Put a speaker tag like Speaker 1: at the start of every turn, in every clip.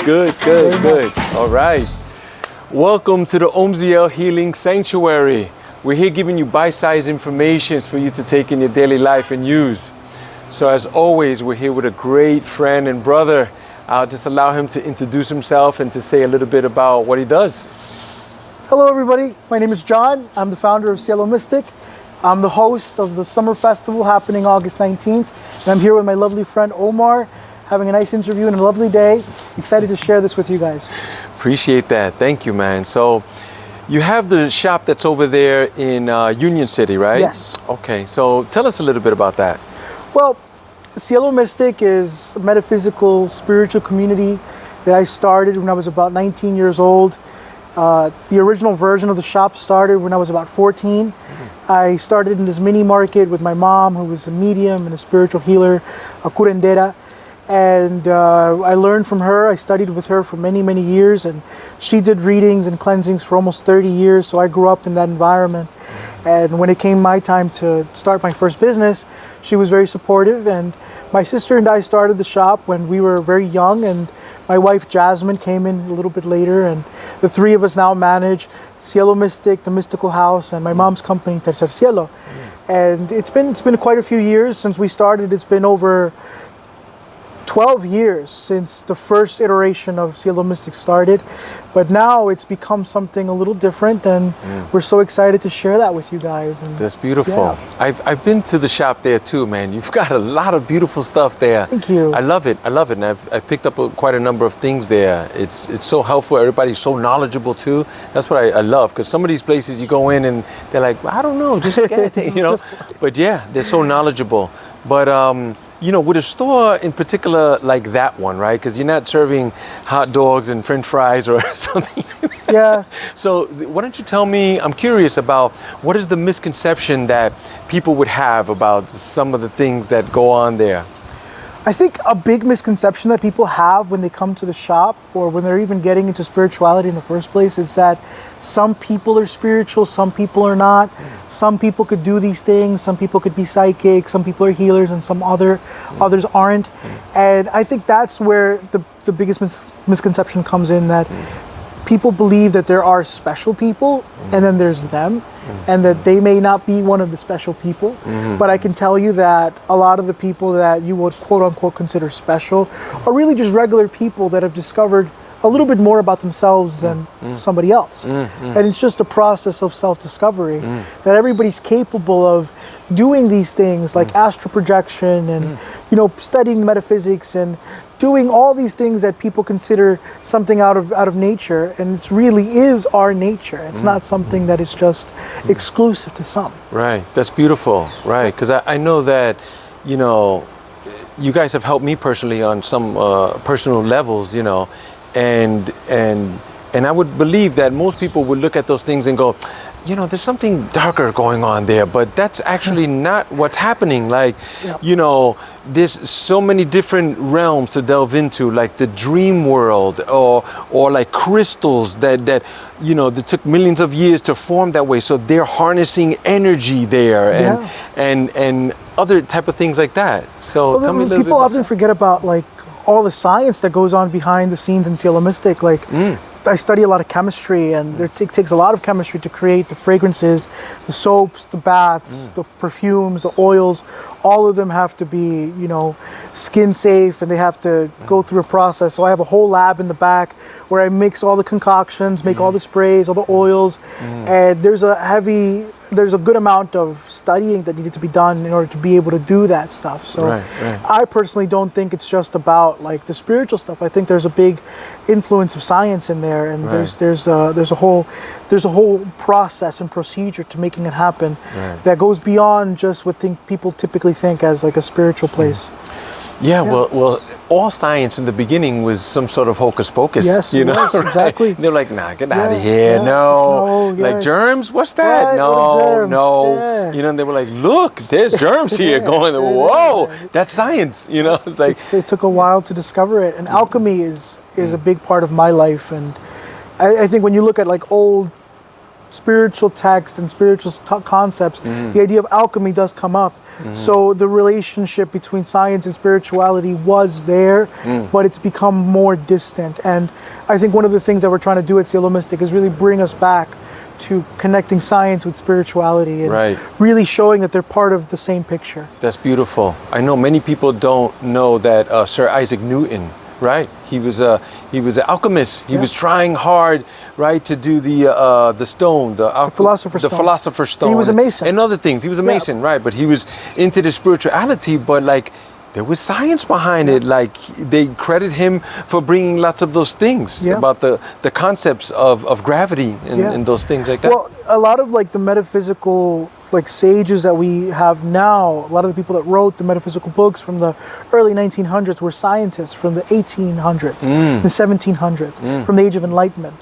Speaker 1: Good. All right. Welcome to the Omziel Healing Sanctuary. We're here giving you bite-sized information for you to take in your daily life and use. So as always, we're here with a great friend and brother. I'll just allow him to introduce himself and to say a little bit about what he does.
Speaker 2: Hello everybody, my name is John. I'm the founder of Cielo. I'm the host of the Summer Festival happening August 19th. And I'm here with my lovely friend Omar, having a nice interview and a lovely day. Excited to share this with you guys.
Speaker 1: Appreciate that. Thank you, man. So you have the shop that's over there in Union City, right?
Speaker 2: Yes.
Speaker 1: Okay, so tell us a little bit about that.
Speaker 2: Well, Cielo is a metaphysical, spiritual community that I started when I was about 19 years old. The original version of the shop started when I was about 14. I started in this mini market with my mom, who was a medium and a spiritual healer, a curandera. And I learned from her. I studied with her for many, many years. And she did readings and cleansings for almost 30 years. So I grew up in that environment. And when it came my time to start my first business, she was very supportive. And my sister and I started the shop when we were very young. And my wife Jasmine came in a little bit later, and the three of us now manage Cielo Mystic, the Mystical House, and my mom's company, Tercer Cielo. And it's been quite a few years since we started. It's been over 12 years since the first iteration of Cielo Mystic started, but now it's become something a little different, and we're so excited to share that with you guys. And
Speaker 1: that's beautiful.
Speaker 2: Yeah.
Speaker 1: I've been to the shop there too, man. You've got a lot of beautiful stuff there.
Speaker 2: Thank you.
Speaker 1: I love it. And I've picked up quite a number of things there. It's so helpful. Everybody's so knowledgeable too. That's what I love, because some of these places you go in and they're like, I don't know, just get it, you know. But yeah, they're so knowledgeable. But you know, with a store in particular like that one, right? Because you're not serving hot dogs and French fries or something like that.
Speaker 2: Yeah.
Speaker 1: So why don't you tell me, I'm curious about what is the misconception that people would have about some of the things that go on there?
Speaker 2: I think a big misconception that people have when they come to the shop, or when they're even getting into spirituality in the first place, is that some people are spiritual, some people are not. Some people could do these things, some people could be psychic, some people are healers, and some others aren't. And I think that's where the biggest misconception comes in, that people believe that there are special people and then there's them, and that they may not be one of the special people. But I can tell you that a lot of the people that you would quote unquote consider special are really just regular people that have discovered a little bit more about themselves than somebody else. And it's just a process of self-discovery, that everybody's capable of doing these things like astral projection and you know, studying metaphysics and doing all these things that people consider something out of nature, and it really is our nature. It's not something that is just exclusive to some. Right,
Speaker 1: that's beautiful, right? Because I know that, you know, you guys have helped me personally on some personal levels, you know, and I would believe that most people would look at those things and go, you know, there's something darker going on there, but that's actually not what's happening. Like, you know, there's so many different realms to delve into, like the dream world, or like crystals that you know, that took millions of years to form that way. So they're harnessing energy there, and other type of things like that. So tell me a little bit.
Speaker 2: People often forget about like all the science that goes on behind the scenes in Cielo Mystic. Like, I study a lot of chemistry, and it takes a lot of chemistry to create the fragrances, the soaps, the baths, the perfumes, the oils. All of them have to be, you know, skin safe, and they have to go through a process. So I have a whole lab in the back where I mix all the concoctions, make all the sprays, all the oils, and there's a good amount of studying that needed to be done in order to be able to do that stuff. So I personally don't think it's just about like the spiritual stuff. I think there's a big influence of science in there, and there's a whole process and procedure to making it happen that goes beyond just what people typically think as like a spiritual place.
Speaker 1: Yeah, well, all science in the beginning was some sort of hocus pocus.
Speaker 2: Yes,
Speaker 1: you know,
Speaker 2: yes, exactly.
Speaker 1: They're like, nah, get out of here. No, like germs? What's that? No. You know, and they were like, look, there's germs here going. Whoa, that's science. You know, it's like
Speaker 2: it took a while to discover it, and alchemy is a big part of my life. And I think when you look at like old spiritual texts and spiritual concepts, the idea of alchemy does come up. So the relationship between science and spirituality was there, but it's become more distant. And I think one of the things that we're trying to do at Cielo Mystic is really bring us back to connecting science with spirituality and really showing that they're part of the same picture.
Speaker 1: That's beautiful. I know many people don't know that Sir Isaac Newton, right? He was an alchemist. He was trying hard, right, to do the stone, the philosopher's stone.
Speaker 2: And he was a mason.
Speaker 1: And other things. He was a mason, right? But he was into the spirituality, but like there was science behind it. Like they credit him for bringing lots of those things about the concepts of gravity and those things like that.
Speaker 2: Well, a lot of like the metaphysical like sages that we have now, a lot of the people that wrote the metaphysical books from the early 1900s were scientists from the 1800s, the 1700s, from the Age of Enlightenment.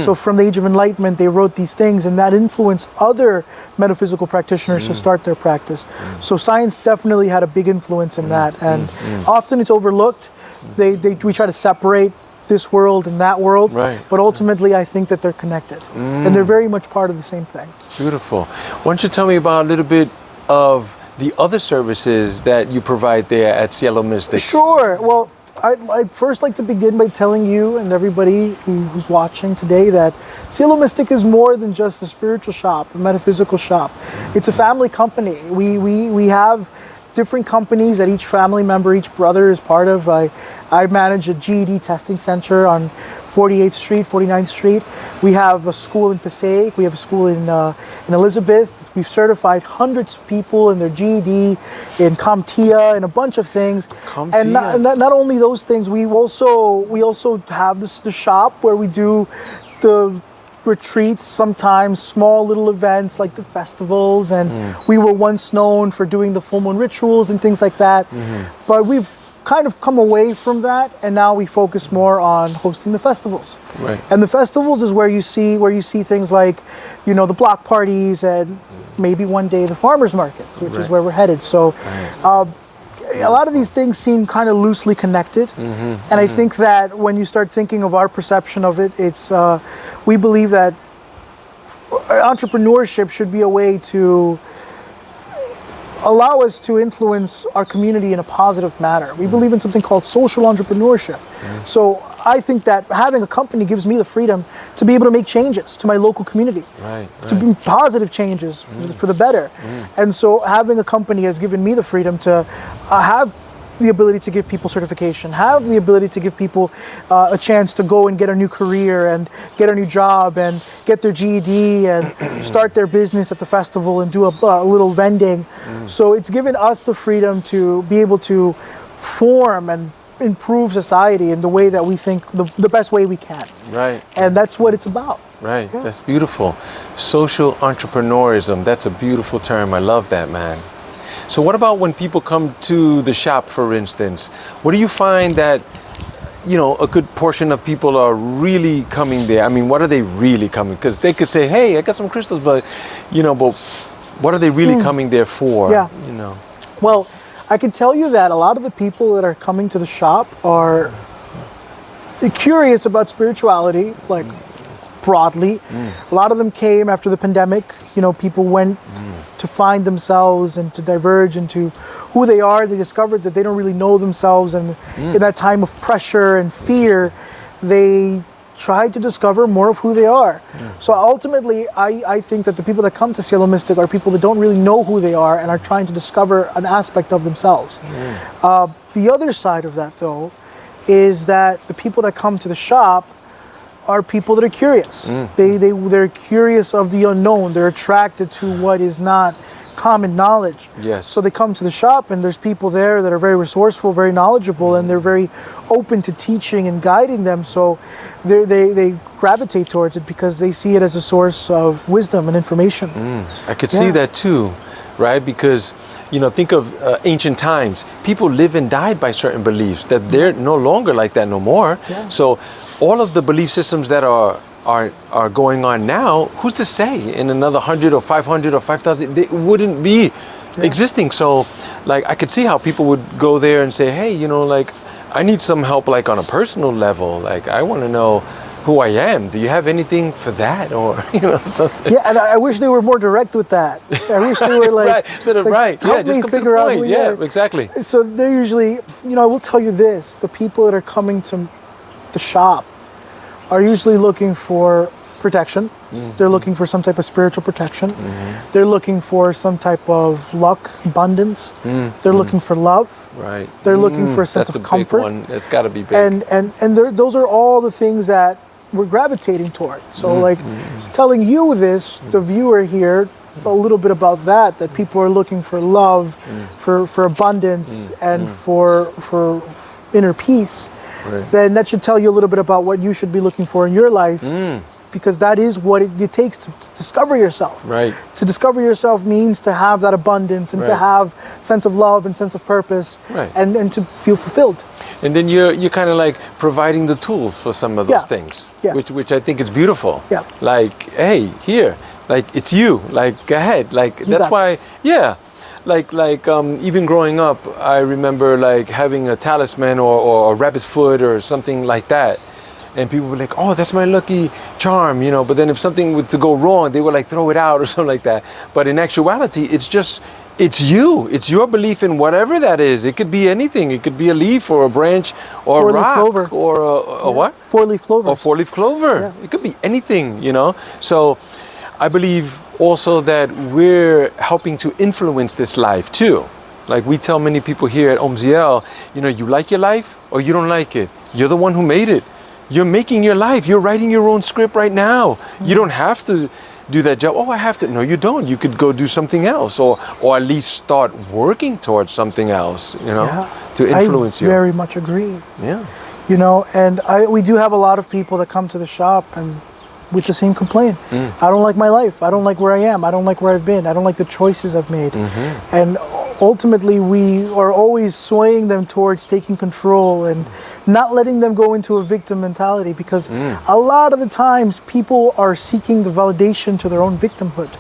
Speaker 2: So from the Age of Enlightenment, they wrote these things, and that influenced other metaphysical practitioners to start their practice. So science definitely had a big influence in that, and often it's overlooked. We try to separate this world and that world, but ultimately I think that they're connected, and they're very much part of the same thing.
Speaker 1: Beautiful. Why don't you tell me about a little bit of the other services that you provide there at Cielo Mystic?
Speaker 2: Sure. Well, I'd first like to begin by telling you and everybody who's watching today that Cielo Mystic is more than just a spiritual shop, a metaphysical shop. It's a family company. We have different companies that each family member, each brother is part of. I manage a GED testing center on 48th Street, 49th Street. We have a school in Passaic. We have a school in Elizabeth. We've certified hundreds of people in their GED, in CompTIA, and a bunch of things. And not only those things, we also have the shop where we do the retreats, sometimes small little events like the festivals, and we were once known for doing the full moon rituals and things like that. But we've kind of come away from that, and now we focus more on hosting the festivals. And the festivals is where you see things like, you know, the block parties, and maybe one day the farmers markets, which is where we're headed. So a lot of these things seem kind of loosely connected, and I think that when you start thinking of our perception of it, it's we believe that entrepreneurship should be a way to allow us to influence our community in a positive manner. We believe in something called social entrepreneurship. So I think that having a company gives me the freedom to be able to make changes to my local community, to be positive changes for the better. And so having a company has given me the freedom to have the ability to give people certification, have the ability to give people a chance to go and get a new career and get a new job and get their GED and start their business at the festival and do a little vending. So it's given us the freedom to be able to form and improve society in the way that we think the best way we can. And that's what it's about.
Speaker 1: That's beautiful. Social entrepreneurism, that's a beautiful term. I love that, man. So what about when people come to the shop, for instance? What do you find that, you know, a good portion of people are really coming there? I mean, what are they really coming? Because they could say, hey, I got some crystals, but, you know, but what are they really coming there for? You know?
Speaker 2: Well, I can tell you that a lot of the people that are coming to the shop are curious about spirituality, like broadly. A lot of them came after the pandemic. You know, people went to find themselves and to diverge into who they are. They discovered that they don't really know themselves, and in that time of pressure and fear, they tried to discover more of who they are. So ultimately, I think that the people that come to Cielo Mystic are people that don't really know who they are and are trying to discover an aspect of themselves. The other side of that, though, is that the people that come to the shop are people that are curious. They're curious of the unknown. They're attracted to what is not common knowledge. So they come to the shop, and there's people there that are very resourceful, very knowledgeable, and they're very open to teaching and guiding them. So they gravitate towards it because they see it as a source of wisdom and information.
Speaker 1: I could see that too, right? Because, you know, think of ancient times. People live and died by certain beliefs that they're no longer like that no more. So all of the belief systems that are going on now, who's to say in another 100 or 500 or 5,000 they wouldn't be existing? So like I could see how people would go there and say, hey, you know, like I need some help, like on a personal level. Like I want to know who I am. Do you have anything for that, or something?
Speaker 2: Yeah, and I wish they were more direct with that. I wish they were like,
Speaker 1: right, instead of
Speaker 2: like,
Speaker 1: yeah,
Speaker 2: help
Speaker 1: just
Speaker 2: me
Speaker 1: come to
Speaker 2: figure
Speaker 1: the
Speaker 2: out
Speaker 1: point.
Speaker 2: who you
Speaker 1: Yeah,
Speaker 2: are.
Speaker 1: exactly.
Speaker 2: So they're usually, I will tell you this: the people that are coming to the shop are usually looking for protection. They're looking for some type of spiritual protection. They're looking for some type of luck, abundance. They're looking for love.
Speaker 1: Right.
Speaker 2: They're looking for a sense of comfort.
Speaker 1: Big one. It's got to be big.
Speaker 2: And those are all the things that we're gravitating toward. So like telling you this, the viewer here, a little bit about that people are looking for love, for abundance, and for inner peace.
Speaker 1: Right.
Speaker 2: Then that should tell you a little bit about what you should be looking for in your life. Because that is what it takes to discover yourself.
Speaker 1: Right.
Speaker 2: To discover yourself means to have that abundance and to have sense of love and sense of purpose,
Speaker 1: right,
Speaker 2: and to feel fulfilled.
Speaker 1: And then you're kind of like providing the tools for some of those things, which I think is beautiful.
Speaker 2: Yeah.
Speaker 1: Like, hey, here, like it's you. Like, go ahead. Like that's why. Yeah. Like even growing up, I remember like having a talisman or a rabbit foot or something like that. And people were like, oh, that's my lucky charm, But then if something were to go wrong, they would like throw it out or something like that. But in actuality, it's you. It's your belief in whatever that is. It could be anything. It could be a leaf or a branch or a rock
Speaker 2: clover.
Speaker 1: or a what?
Speaker 2: Four-leaf clover.
Speaker 1: Or four-leaf clover.
Speaker 2: Yeah.
Speaker 1: It could be anything, So I believe also that we're helping to influence this life too. Like we tell many people here at Omziel, you like your life or you don't like it. You're the one who made it. You're making your life. You're writing your own script right now. You don't have to do that job. Oh, I have to. No, you don't. You could go do something else, or at least start working towards something else. To influence you.
Speaker 2: I very much agree.
Speaker 1: Yeah.
Speaker 2: And we do have a lot of people that come to the shop and with the same complaint. I don't like my life. I don't like where I am. I don't like where I've been. I don't like the choices I've made. And ultimately, we are always swaying them towards taking control and not letting them go into a victim mentality, because a lot of the times people are seeking the validation to their own victimhood.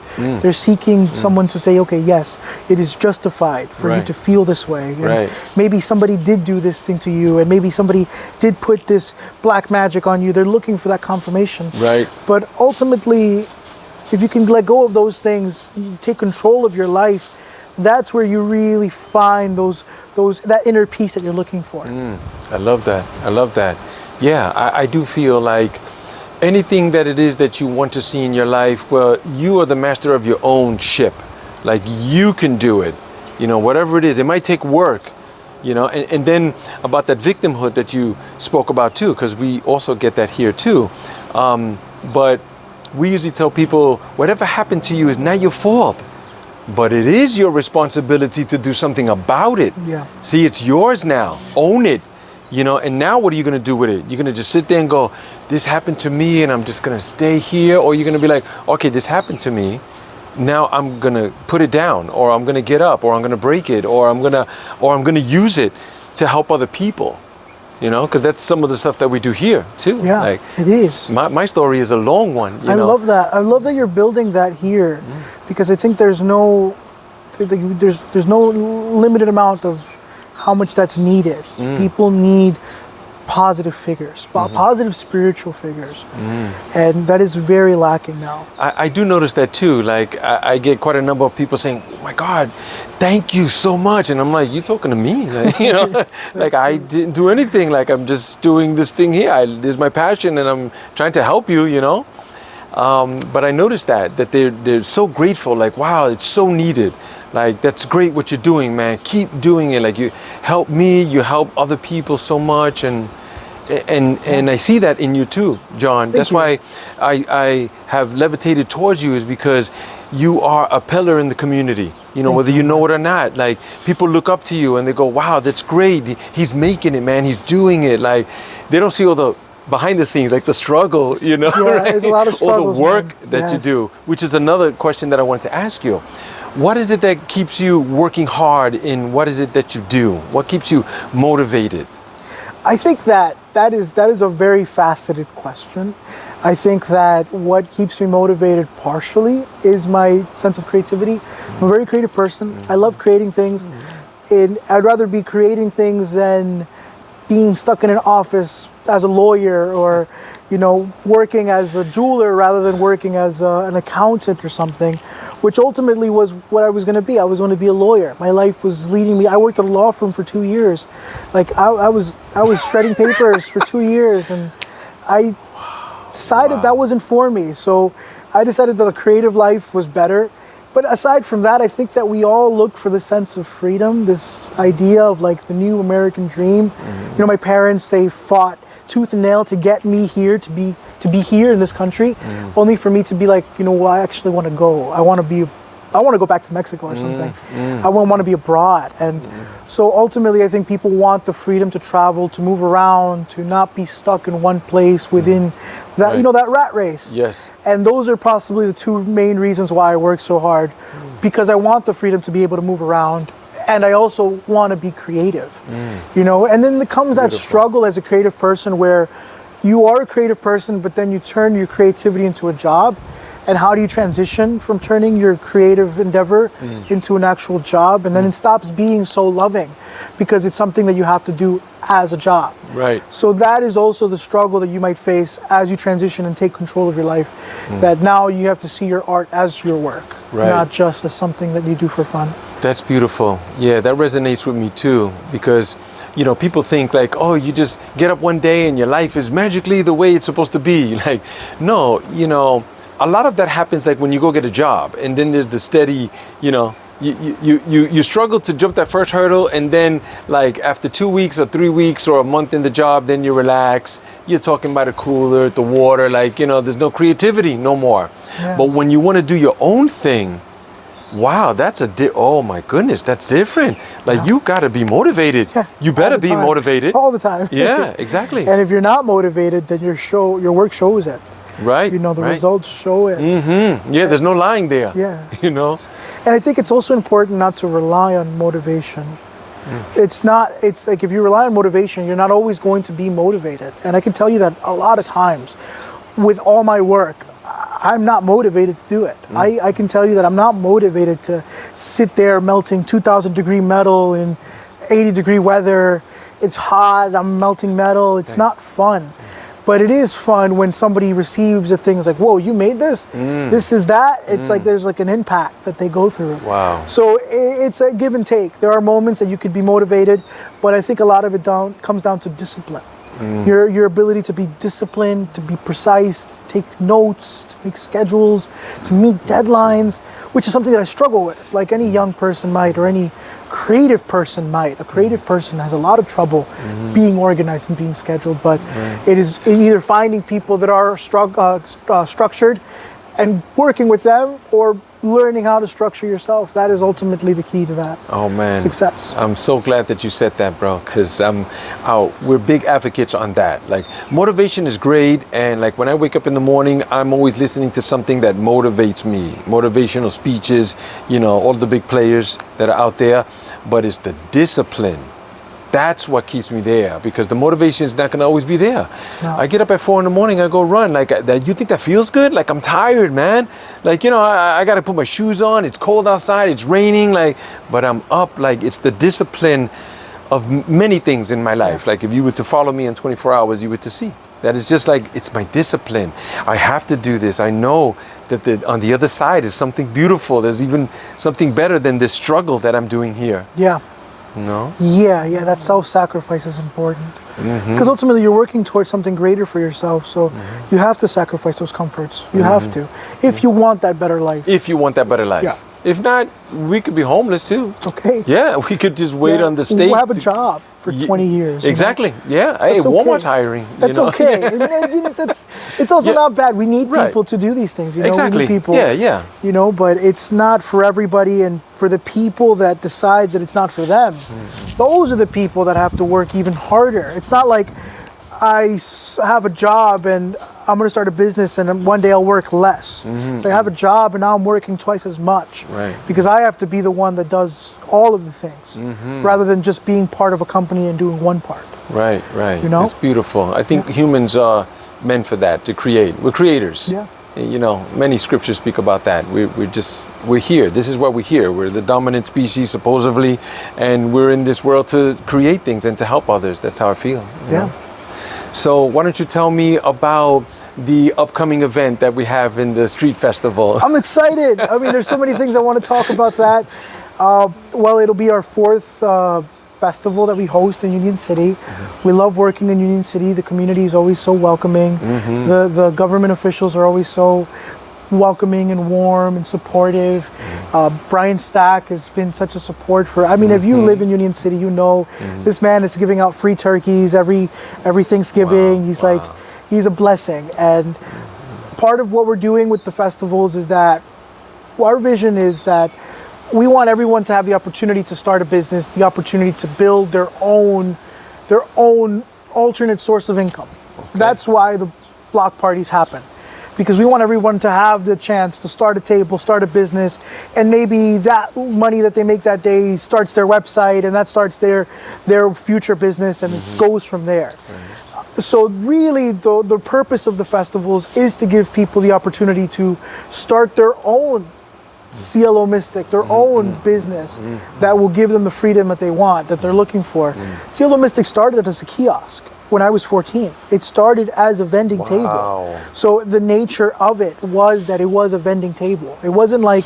Speaker 2: They're seeking someone to say, okay, yes, it is justified for you to feel this way. And maybe somebody did do this thing to you, and maybe somebody did put this black magic on you. They're looking for that confirmation.
Speaker 1: Right.
Speaker 2: But ultimately, if you can let go of those things, you take control of your life, that's where you really find that inner peace that you're looking for.
Speaker 1: I love that. Yeah, I do feel like anything that it is that you want to see in your life, well, you are the master of your own ship. Like you can do it, whatever it is. It might take work, and then about that victimhood that you spoke about too, because we also get that here too. But we usually tell people, whatever happened to you is not your fault. But it is your responsibility to do something about it.
Speaker 2: Yeah.
Speaker 1: See, it's yours now. Own it. And now what are you going to do with it? You're going to just sit there and go, this happened to me and I'm just going to stay here? Or you're going to be like, okay, this happened to me. Now I'm going to put it down, or I'm going to get up, or I'm going to break it, or I'm going to use it to help other people. Because that's some of the stuff that we do here too.
Speaker 2: Yeah,
Speaker 1: like,
Speaker 2: it is.
Speaker 1: My story is a long one.
Speaker 2: I love that. I love that you're building that here, because I think there's no limited amount of how much that's needed. People need positive figures, positive spiritual figures, and that is very lacking now.
Speaker 1: I do notice that too. Like I get quite a number of people saying, "Oh my God, thank you so much," and I'm like, "You talking to me?" Like, like I didn't do anything. Like I'm just doing this thing here. This is my passion, and I'm trying to help you. But I noticed that they're so grateful. Like, wow, it's so needed. Like, that's great what you're doing, man. Keep doing it. Like, you help me, you help other people so much, and I see that in you too, John. That's why I have levitated towards you, is because you are a pillar in the community. Whether you know it or not. Like, people look up to you and they go, wow, that's great. He's making it, man. He's doing it. Like, they don't see all the behind the scenes, like the struggle,
Speaker 2: Yeah,
Speaker 1: right?
Speaker 2: there's a lot of struggles,
Speaker 1: or the work that you do, which is another question that I wanted to ask you. What is it that keeps you working hard in what is it that you do? What keeps you motivated?
Speaker 2: I think that is a very faceted question. I think that what keeps me motivated partially is my sense of creativity. I'm a very creative person. I love creating things. And I'd rather be creating things than being stuck in an office as a lawyer, or working as a jeweler rather than working as an accountant or something, which ultimately was what I was going to be. I was going to be a lawyer. My life was leading me. I worked at a law firm for 2 years. Like I was shredding papers for 2 years, and I decided that wasn't for me. So I decided that a creative life was better. But aside from that, I think that we all look for the sense of freedom, this idea of like the new American dream. My parents, they fought tooth and nail to get me here, to be here in this country, only for me to be like, well, I actually want to go. I want to go back to Mexico or something. I won't want to be abroad. And so ultimately, I think people want the freedom to travel, to move around, to not be stuck in one place within that, that rat race.
Speaker 1: Yes.
Speaker 2: And those are possibly the two main reasons why I work so hard, because I want the freedom to be able to move around. And I also want to be creative, and then there comes that struggle as a creative person where you are a creative person, but then you turn your creativity into a job. And how do you transition from turning your creative endeavor into an actual job? And then it stops being so loving because it's something that you have to do as a job.
Speaker 1: Right.
Speaker 2: So that is also the struggle that you might face as you transition and take control of your life, that now you have to see your art as your work, not just as something that you do for fun.
Speaker 1: That's beautiful. Yeah, that resonates with me too, because people think like, oh, you just get up one day and your life is magically the way it's supposed to be. Like, no, a lot of that happens like when you go get a job, and then there's the steady, you struggle to jump that first hurdle, and then like after 2 weeks or 3 weeks or a month in the job, then you relax. You're talking about the cooler, the water, like, there's no creativity no more. Yeah. But when you want to do your own thing, wow, that's oh my goodness, that's different. Like you got to be motivated. Yeah, you better be motivated.
Speaker 2: All the time.
Speaker 1: Yeah, exactly.
Speaker 2: And if you're not motivated, then your work shows it.
Speaker 1: Right.
Speaker 2: The results show it.
Speaker 1: Yeah, there's no lying there.
Speaker 2: Yeah.
Speaker 1: And
Speaker 2: I think it's also important not to rely on motivation. It's like if you rely on motivation, you're not always going to be motivated. And I can tell you that a lot of times with all my work, I'm not motivated to do it. I can tell you that I'm not motivated to sit there melting 2,000 degree metal in 80 degree weather. It's hot, I'm melting metal. It's not fun. But it is fun when somebody receives a thing, it's like, whoa, you made this? This is that? It's like there's like an impact that they go through.
Speaker 1: Wow.
Speaker 2: So it's a give and take. There are moments that you could be motivated, but I think a lot of it comes down to discipline. Your ability to be disciplined, to be precise, to take notes, to make schedules, to meet deadlines, which is something that I struggle with, like any young person might, or any creative person might. A creative person has a lot of trouble being organized and being scheduled, but it is either finding people that are structured and working with them, or learning how to structure yourself. That is ultimately the key to that.
Speaker 1: Oh man,
Speaker 2: success.
Speaker 1: I'm so glad that you said that, bro, because we're big advocates on that. Like, motivation is great, and like when I wake up in the morning, I'm always listening to something that motivates me. Motivational speeches, all the big players that are out there, but it's the discipline. That's what keeps me there, because the motivation is not going to always be there. I get up at 4 a.m, I go run. Like, you think that feels good? Like, I'm tired, man. Like, I got to put my shoes on. It's cold outside. It's raining. Like, but I'm up. Like, it's the discipline of many things in my life. Like, if you were to follow me in 24 hours, you were to see. That is just like, it's my discipline. I have to do this. I know that on the other side is something beautiful. There's even something better than this struggle that I'm doing here.
Speaker 2: Yeah.
Speaker 1: No?
Speaker 2: Yeah, that self-sacrifice is important. Because ultimately you're working towards something greater for yourself, so you have to sacrifice those comforts. You have to, if you want that better life.
Speaker 1: If you want that better life.
Speaker 2: Yeah.
Speaker 1: If not, we could be homeless too.
Speaker 2: Okay.
Speaker 1: Yeah, we could just wait on the state.
Speaker 2: We'll have a job for 20 years.
Speaker 1: Exactly. Yeah. Hey, Walmart's hiring.
Speaker 2: That's okay. It's also not bad. We need people to do these things.
Speaker 1: Exactly.
Speaker 2: We need people.
Speaker 1: Yeah.
Speaker 2: But it's not for everybody, and for the people that decide that it's not for them, those are the people that have to work even harder. It's not like I have a job and I'm going to start a business and one day I'll work less. So I have a job and now I'm working twice as much.
Speaker 1: Right.
Speaker 2: Because I have to be the one that does all of the things, rather than just being part of a company and doing one part.
Speaker 1: Right. It's beautiful. I think humans are meant for that, to create. We're creators.
Speaker 2: Yeah.
Speaker 1: Many scriptures speak about that. We're here. This is why we're here. We're the dominant species, supposedly, and we're in this world to create things and to help others. That's how I feel. You know? So why don't you tell me about the upcoming event that we have in the street festival?
Speaker 2: I'm excited. I mean, there's so many things I want to talk about that. Well, it'll be our fourth festival that we host in Union City. We love working in Union City. The community is always so welcoming. The government officials are always so welcoming and warm and supportive. Brian Stack has been such a support for, I mean, if you live in Union City, you know, this man is giving out free turkeys every Thanksgiving. He's like, he's a blessing. And part of what we're doing with the festivals is that our vision is that we want everyone to have the opportunity to start a business, the opportunity to build their own alternate source of income. That's why the block parties happen. Because we want everyone to have the chance to start a table, start a business, and maybe that money that they make that day starts their website, and that starts their future business, and it goes from there. So really, the purpose of the festivals is to give people the opportunity to start their own Cielo Mystic, their own business that will give them the freedom that they want, that they're looking for. Cielo Mystic started as a kiosk when I was 14. It started as a vending table. So the nature of it was that it was a vending table. It wasn't like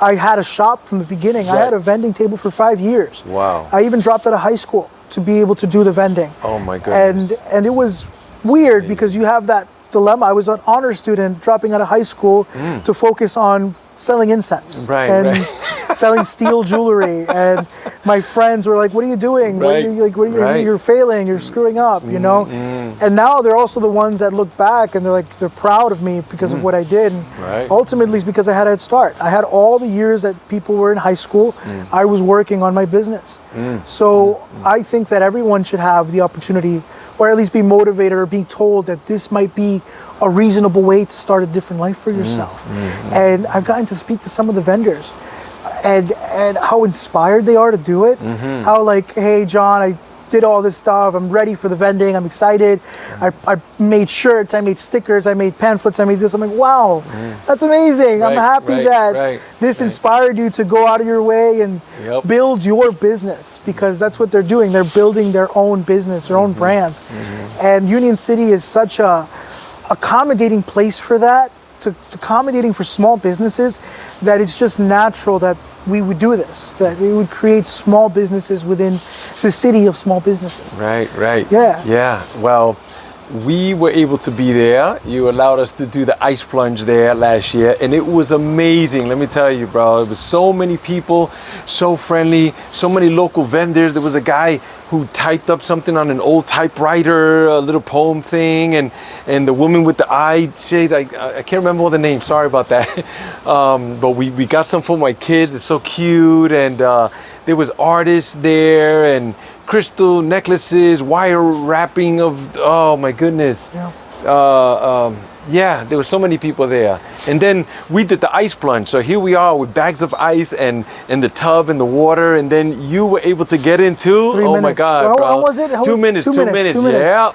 Speaker 2: I had a shop from the beginning. I had a vending table for 5 years. I even dropped out of high school to be able to do the vending.
Speaker 1: Oh my goodness.
Speaker 2: And it was weird because you have that dilemma. I was an honor student dropping out of high school to focus on selling incense and selling steel jewelry, and my friends were like, "What are you doing? You're failing. You're screwing up." You know. And now they're also the ones that look back and they're proud of me because of what I did. And ultimately, it's because I had a head start. I had all the years that people were in high school. I was working on my business. So I think that everyone should have the opportunity, or at least be motivated or being told that this might be a reasonable way to start a different life for yourself. And I've gotten to speak to some of the vendors and how inspired they are to do it. How like, hey John, I did all this stuff, I'm ready for the vending, I'm excited. I made shirts, I made stickers, I made pamphlets, I made this. I'm like, wow, that's amazing. I'm happy that this inspired you to go out of your way and build your business, because that's what they're doing. They're building their own business, their own brands. And Union City is such a accommodating place for that, accommodating for small businesses, that it's just natural that we would do this, that we would create small businesses within the city of small businesses. Yeah. Well, we were able to be there. You allowed us to do the ice plunge there last year, and it was amazing. Let me tell you, bro, it was so many people, so friendly, so many local vendors. There was a guy who typed up something on an old typewriter, a little poem thing, and the woman with the eye shades, I can't remember all the names, sorry about that. But we got some for my kids, they're so cute, and there was artists there, and crystal necklaces, wire wrapping of, oh my goodness. Yeah, there were so many people there. And then we did the ice plunge. So here we are with bags of ice and the tub and the water. And then you were able to get into, 3 minutes.
Speaker 1: My God, bro.
Speaker 2: How was it?
Speaker 1: 2 minutes, 2 minutes. Yeah.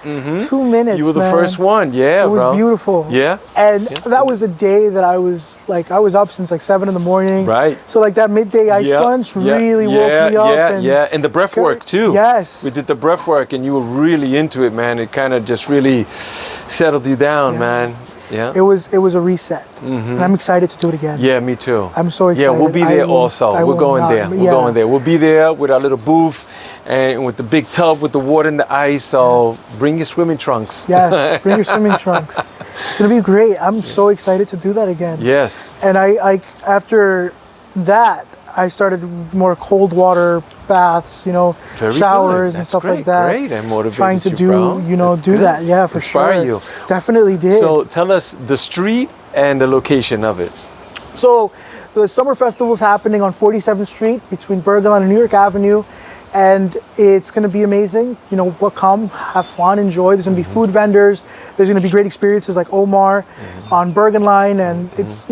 Speaker 2: 2 minutes,
Speaker 1: You were the first one. Yeah,
Speaker 2: it was beautiful.
Speaker 1: Yeah.
Speaker 2: And that was a day that I was up since like 7 in the morning. So like that midday ice plunge really woke me up.
Speaker 1: And the breath work too. We did the breath work, and you were really into it, man. It kind of just really settled you down, man. It was a reset, and I'm excited to do it again. Yeah, me too. I'm so excited. Yeah, we'll be there also. We're going there. We're going there. We'll be there with our little booth and with the big tub with the water and the ice. So bring your swimming trunks. Yes, bring your swimming trunks. It's gonna be great. I'm so excited to do that again. Yes. And I after that, I started more cold water baths, showers and stuff like that. Great, I motivated trying to do that. Yeah, for sure. Inspire you. Definitely did. So tell us the street and the location of it. So the summer festival is happening on 47th Street between Bergen and New York Avenue. And it's going to be amazing. Come, have fun, enjoy. There's going to be food vendors. There's going to be great experiences like Omar on Bergen Line, and it's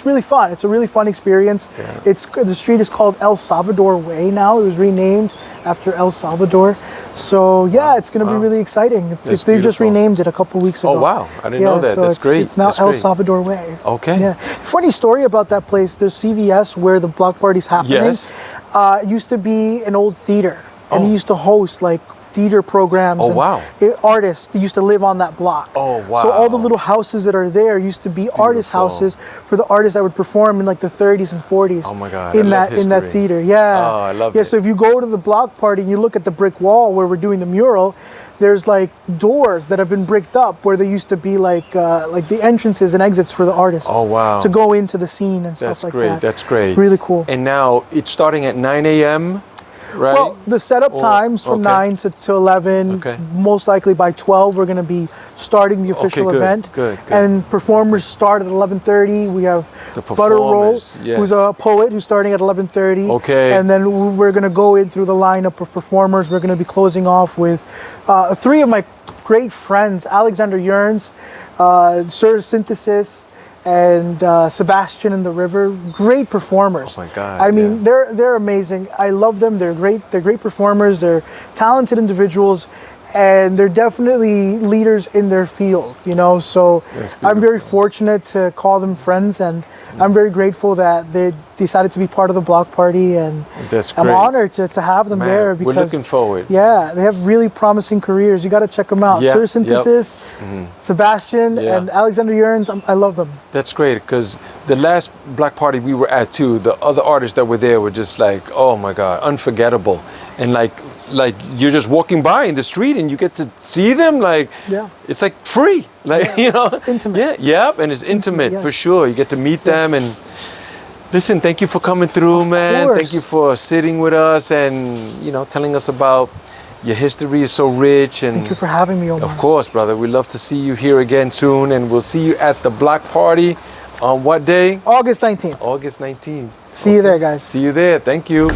Speaker 1: really fun. It's a really fun experience. The street is called El Salvador Way now. It was renamed after El Salvador. So yeah, it's going to be really exciting. They just renamed it a couple weeks ago. Oh wow, I didn't know that. So that's great. It's now El Salvador Way. Okay. Yeah. Funny story about that place. There's CVS where the block party's happening. Yes. It used to be an old theater, and it used to host like
Speaker 2: theater programs.
Speaker 1: Oh,
Speaker 2: and
Speaker 1: wow.
Speaker 2: Artists that used to live on that block.
Speaker 1: Oh, wow.
Speaker 2: So all the little houses that are there used to be artist houses for the artists that would perform in like the 30s and 40s.
Speaker 1: Oh my God,
Speaker 2: In
Speaker 1: I love
Speaker 2: that
Speaker 1: history.
Speaker 2: theater, yeah.
Speaker 1: Oh, I love
Speaker 2: Yeah,
Speaker 1: it.
Speaker 2: so if you go to the block party and you look at the brick wall where we're doing the mural, there's like doors that have been bricked up where there used to be like the entrances and exits for the artists.
Speaker 1: Oh, wow.
Speaker 2: To go into the scene and
Speaker 1: That's
Speaker 2: stuff like
Speaker 1: great.
Speaker 2: that.
Speaker 1: That's great.
Speaker 2: Really cool.
Speaker 1: And now it's starting at 9 a.m., right?
Speaker 2: Well, the setup times from 9 to 11.
Speaker 1: Okay.
Speaker 2: Most likely by 12, we're going to be starting the official
Speaker 1: good,
Speaker 2: event.
Speaker 1: good.
Speaker 2: And performers start at 11:30. We have
Speaker 1: The
Speaker 2: Butter Roll,
Speaker 1: performers, yes.
Speaker 2: who's a poet, who's starting at 11:30.
Speaker 1: Okay.
Speaker 2: And then we're going to go in through the lineup of performers. We're going to be closing off with 3 of my great friends, Alexander Yearns, Sir Synthesis, and Sebastian and the River. Great performers.
Speaker 1: Oh my God,
Speaker 2: I mean,
Speaker 1: yeah.
Speaker 2: they're amazing. I love them. They're great. They're great performers. They're talented individuals, and they're definitely leaders in their field. You know, so I'm very fortunate to call them friends, and I'm very grateful that they decided to be part of the block party, and
Speaker 1: That's
Speaker 2: I'm
Speaker 1: great.
Speaker 2: honored to have them
Speaker 1: Man,
Speaker 2: there because
Speaker 1: we're looking forward.
Speaker 2: Yeah, they have really promising careers. You got to check them out.
Speaker 1: Yeah,
Speaker 2: Sir Synthesis, Sebastian,
Speaker 1: Yeah.
Speaker 2: and Alexander Yearns. I love them.
Speaker 1: That's great, because the last black party we were at too, the other artists that were there were just like, oh my God, unforgettable. And like you're just walking by in the street and you get to see them, like,
Speaker 2: Yeah.
Speaker 1: it's like free, like, you know.
Speaker 2: intimate.
Speaker 1: Yeah, and it's intimate
Speaker 2: yes.
Speaker 1: for sure. You get to meet them, and listen, thank you for coming through, man.
Speaker 2: course.
Speaker 1: Thank you for sitting with us and, you know, telling us about your history is so rich. And
Speaker 2: Thank you for having me, Omar.
Speaker 1: of course, brother, we'd love to see you here again soon, and we'll see you at the block party on what day?
Speaker 2: August 19th.
Speaker 1: August 19th.
Speaker 2: See you there, guys.
Speaker 1: See you there. Thank you.